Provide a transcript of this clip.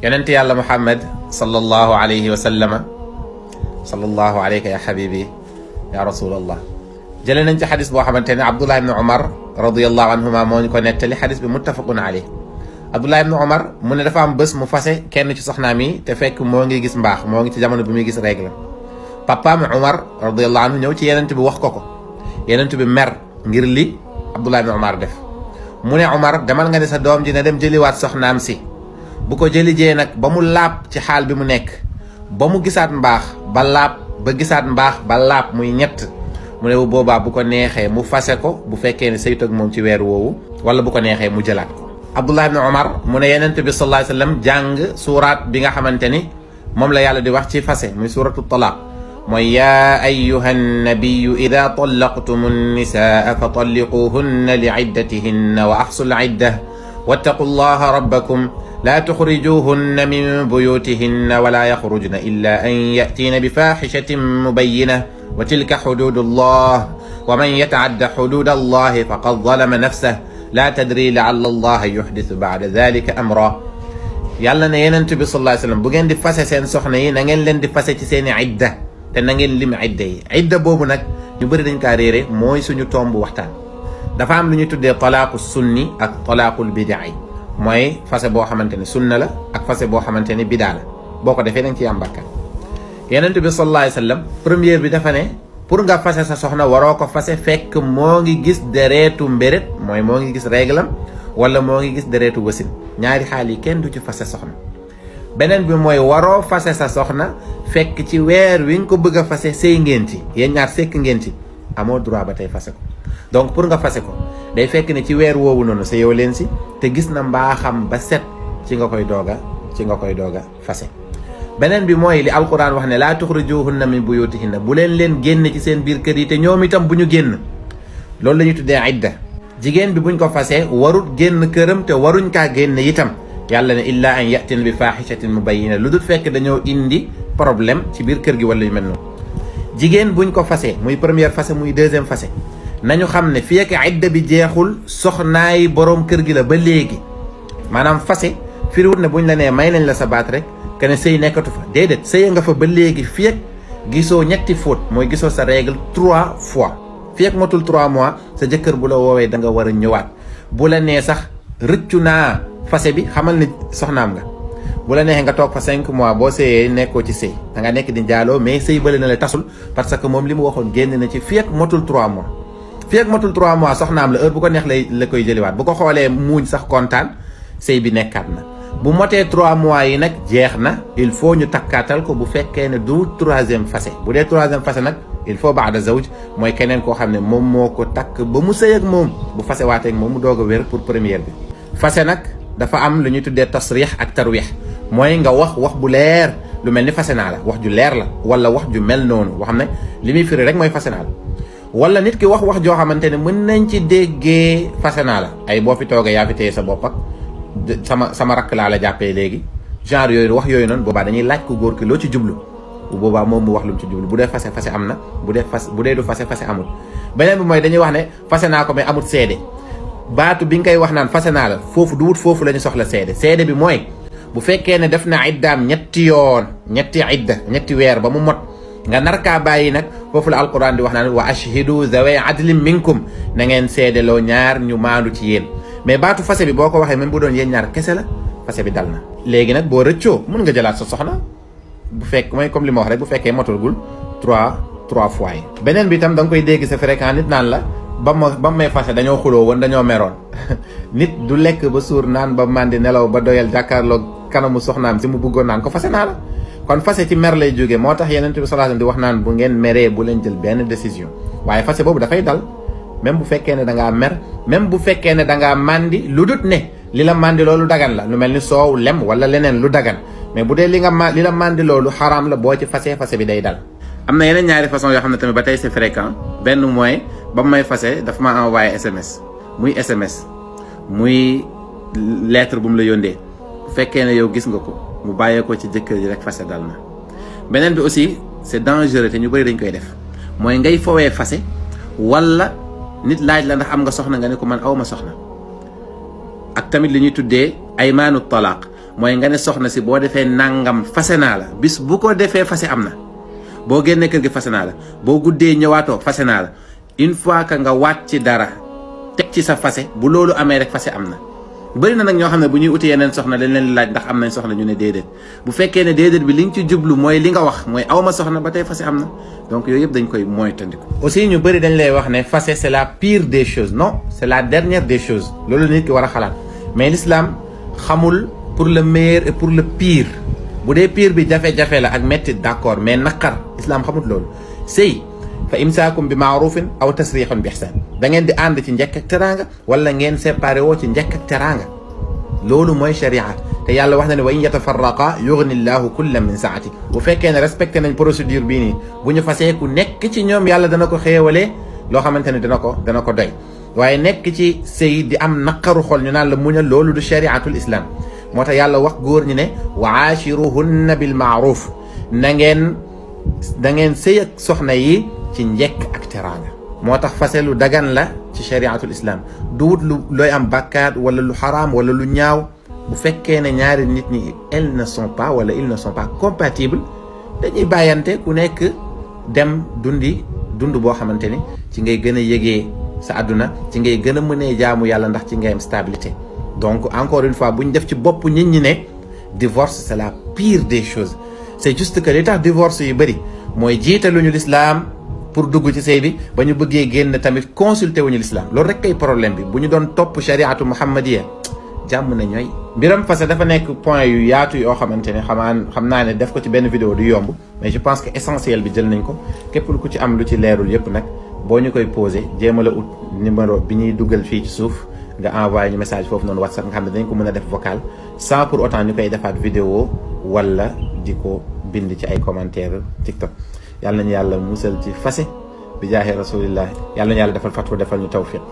yonent yàlla Muhammad sallallahu alayhi wa sallama sallallahu alayka ya habibi ya rasulallah jëlee nañ ci xadis boo xamante ne Abdullah ibn Umar radiyallahu anhuma moo ñu ko nettali xadis bi muttafaqun alayh. Abdullah ibn Umar mu ne dafa am bés mu fase kenn ci soxnaam yi te fekk moo ngi gis mbaax, moo ngi ci jamono bi muy gis règle. papaam Umar radiyallahu anhu ñëw ci yenent bi wax ko yenent bi mer ngir li Abdullah ibn Umar def. mu ne Umar demal nga ne sa doom ji ne dem jëliwaat soxnaam si, bu ko jëli jee nag ba mu laab ci xaal bi mu nekk, ba mu gisaat mbaax ba laab ba gisaat mbaax ba laab muy ñett, mu ne bu boobaa bu ko neexee mu fase ko bu fekkee ne saytu ak moom ci weer woowu, wala bu ko neexee mu jëlaat ko. Abdullah ibn Umar mu ne yenent bi sallallahu alayhi wa sallam jàng suuraat bi nga xamante ni moom la yàlla di wax ci fase muy suuratu talaaq, mooy yaa ayyuha nnabiyu ida tallaqtumu nnisaa fa talliquhunna li iddatihinna wa axsul idda wattaqu llaha rabbakum laa tuxrijuhunna min buyutihinna wala yaxrujna illa an yatiina bi faaxishatin mubayyina wa tilka xuduudu llah wa man yatacadda xuduuda allahi faqad zalama nafsah laa tadri laalla allaha yuxdisu bacda dalika amra. yàlla ne yenent bi sallallahu alayhi wa sallam bu ngeen di fase seen soxna yi na ngeen leen di fase ci seeni idda, te na ngeen lim idda yi. idda boobu nag ñu bëri dañ kaa réere, mooy suñu tomb waxtaan. dafa am lu ñuy tuddee talaaqu sunni ak talaaqul bidaa yi, mooy fase boo xamante ne sunna la ak fase boo xamante ne bidaa la. boo ko defee da nga ciy am bàkkaar. yenent bi sallallahu alayhi wa sallam première bi dafa ne pour nga fase sa soxna waroo ko fase fekk moo ngi gis dereetu mbéret, mooy moo ngi gis réglam wala moo ngi gis dereetu wasin. ñaari xaal yi kenn du ci fase soxna. beneen bi mooy waroo fase sa soxna fekk ci weer wi nga ko bëgg a fase sëy ngeen ci, yéen ñaar sekk ngeen ci, amoo droit ba tey fase ko. donc pour nga fase ko day fekk ne ci weer woowu noonu sëyoo leen si te gis na mbaaxam ba set ci nga koy dooga fase. beneen bi mooy li alquran wax ne laa tuxrijuhunna min buyutihinna, bu leen génne ci seen biir kër yi te ñoom itam bu ñu génn. loolu la ñuy tuddee idda. jigéen bi buñ ko fasee warut génn këram te waruñ kaa génne itam. yàlla ne illa an yatina bi faaxishatin mubayyina, lu dul fekk dañoo indi problème ci biir kër gi wala yu mel noonu. jigéen buñ ko fasee muy première fase muy deuxième fase, nañu xam ne fii ak idda bi jeexul soxnaay boroom kër gi la ba léegi. maanaam fase firiwut ne buñ la nee may nañ la sa baat rek que ne sëy nekkatu fa, déedéet sëy nga fa ba léegi fii ak gisoo ñetti fóot, mooy gisoo sa règle 3 fois. fii ak matul 3 mois sa jëkkër bu la woowee da nga war a ñëwaat. bu la nee sax rëccu naa fase bi, xamal ne soxnaam nga. bu la neexee nga toog fa 5 mois boo sëyee nekkoo ci sëy, da nga nekk di njaaloo, mais sëy bële na la tasul parce que moom li mu waxoon génn na ci fii ak matul 3 mois. fii ak matul 3 mois soxnaam la, heure bu ko neex la koy jëliwaat. bu ko xoolee muuñ sax kontaan, sëy bi nekkaat na. bu motee 3 mois yi nag jeex na, il faut ñu takkaatal ko bu fekkee ne du 3e fase. bu dee 3e fase nag il faut baada zawj, mooy keneen koo xam ne moom moo ko takk ba mu sëy ak moom, bu fase waatee ak moom mu doog a wér pour première bi. fase nag dafa am lu ñuy tuddee tasrix ak tarwix, mooy nga wax bu leer, lu mel ni fase naa la, wax ju leer la, wala wax ju mel noonu boo xam ne li muy firi rek mooy fase naa la. wala nit ki wax joo xamante ne mën nañ ci déggee fase naa la, ay boo fi toogee yaa fi téye sa bopp ak sama rakk laa la jàppee léegi, genre yooyu wax yooyu noonu. boobaa dañuy laaj ko góor ki loo ci jublu, bu boobaa moom mu wax lu mu ci jublu. bu dee fase am na, bu dee du fase amul. beneen bi mooy dañuy wax ne fase naa ko mais amut seede. baatu bi nga koy wax naan fase naa la, foofu du wut foofu la ñu soxla seede. seede bi mooy bu fekkee ne def na iddaam ñetti weer ba mu mot, nga nar kaa bàyyi nag, foofu la alquran di wax naan wa ashhidu zaway adlin minkum, na ngeen seedeloo ñaar ñu maandu ci yéen. mais baatu fase bi boo ko waxee même bu doon yéen ñaar kese la, fase bi dal na. léegi nag boo rëccoo mun nga jëlaat sa soxna, bu fekk mooy comme li ma wax rek, bu fekkee motulgul 3 fois yi. beneen bi itam da nga koy dégg c'est fréquent nit naan la ba may fase dañoo xuloo woon, dañoo meroon. nit du lekk ba suur naan ba màndi nelaw ba doyal jàkkaarloo kanamu soxnaam si mu bëggoon naan ko fase naa la. kon fase ci mer lay jógee, moo tax yeneen bi sallallahu alayhi wasallam di wax naan bu ngeen meree bu leen jël benn décision. waaye fase boobu dafay dal même bu fekkee ne da ngaa mer, même bu fekkee ne da ngaa màndi, lu dut ne li la màndi loolu dagan la, lu mel ni soow, lem wala leneen lu dagan. mais bu dee li la màndi loolu xaraam la, boo ci fase bi day dal. am na yeneen ñaari façon yoo xam ne tamit ba tey c'est fréquent. benn mooy ba may fase dafa ma envoyé SMS muy lettre bu mu la yóndee, bu fekkee ne yow gis nga ko mu bàyyeekoo ci jëkkër ji rek fase dal na. beneen bi aussi c'est dangereux te ñu bëri dañ koy def, mooy ngay fowee fase, wala nit laaj la ndax am nga soxna nga ne ko man awma soxna. ak tamit li ñuy tuddee aymaanu talaaq, mooy nga ne soxna si boo defee nangam fase naa la bis bu ko defee fase am na boo génnee kër gi fase naa la boo guddee ñëwaatoo fase naa la une fois que nga waat ci dara teg ci sa fase bu loolu amee rek fase am na bëri na nag ñoo xam ne bu ñuy uti yeneen soxna dañ leen laaj ndax am nañ soxna ñu ne déedéet bu fekkee ne déedéet bi li nga ci jublu mooy li nga wax mooy awma soxna ba tey fase am na donc yooyu yëpp dañ koy moytandiku. aussi ñu bëri dañ lay wax ne fase c'est la pire des choses non c'est la dernière des choses loolu nit ki war a xalaat mais l'islam xamul pour le meilleur et pour le pire bu dee pire bi jafe-jafe la ak métti d'accord mais naqar islam xamul loolu sëy fa imsaakum bi maarufin aw tasrixun bi ihsan da ngeen di ànd ci njëkk ak teraanga wala ngeen séparé woo ci njëkk ak teraanga loolu mooy sharia te yàlla wax na ne wa in yatafarraqa yughni llahu kullan min saati bu fekkee ne respecté nañ procédure bii nii bu ñu fasee ku nekk ci ñoom yàlla dana ko xéewalee loo xamante ne dana ko doy waaye nekk ci sëy di am naqaru xol ñu naan la muñal loolu du shariatul islam moo tax yàlla wax góor ñi ne wa aachiruhunna bil maaruf na ngeen sëy ak soxna yi ci njekk ak teraanga moo tax fase lu dagan la ci shariatul islam duwut lu looy am bàkkaat wala lu xaraam wala lu ñaaw bu fekkee ne ñaari nit ñi elles ne sont pas wala ils ne sont pas compatibles dañuy bàyyante ku nekk dem dund boo xamante ni ci ngay gën a yëgee sa àdduna ci ngay gën a mënee jaamu yàlla ndax ci ngay am stabilité donc encore une fois bu ñu def ci bopp nit ñi ne divorce c'est la pire des choses c'est juste que li tax divorce yu bëri mooy jiitaluñu l'islam pour dugg ci sëy bi ba ñu bëggee génn tamit consulter wuñu l'islam loolu rek kay problème bi bu ñu doon topp shariatu muhammadiya jàmm na ñooy mbiram fase dafa nekk point yu yaatu yoo xamante ne xam naa ne def ko ci benn vidéo du yomb mais je pense que essentiel bi jël nañ ko képp ku ci am lu ci leerul yëpp nag boo ñu koy posé jéem a la ut numéro bi ñuy dugal fii ci suuf nga envoyé ñu message foofu noonu WhatsApp nga xam ne dañ ko mën a def vocal sans pour autant ñu koy defaat vidéo wala di ko bind ci ay commentaire TikTok yàlla nañu yàlla musal ci fase bi jaahi rasulillah yàlla nañu yàlla defal fatwa defal ñu tawfiq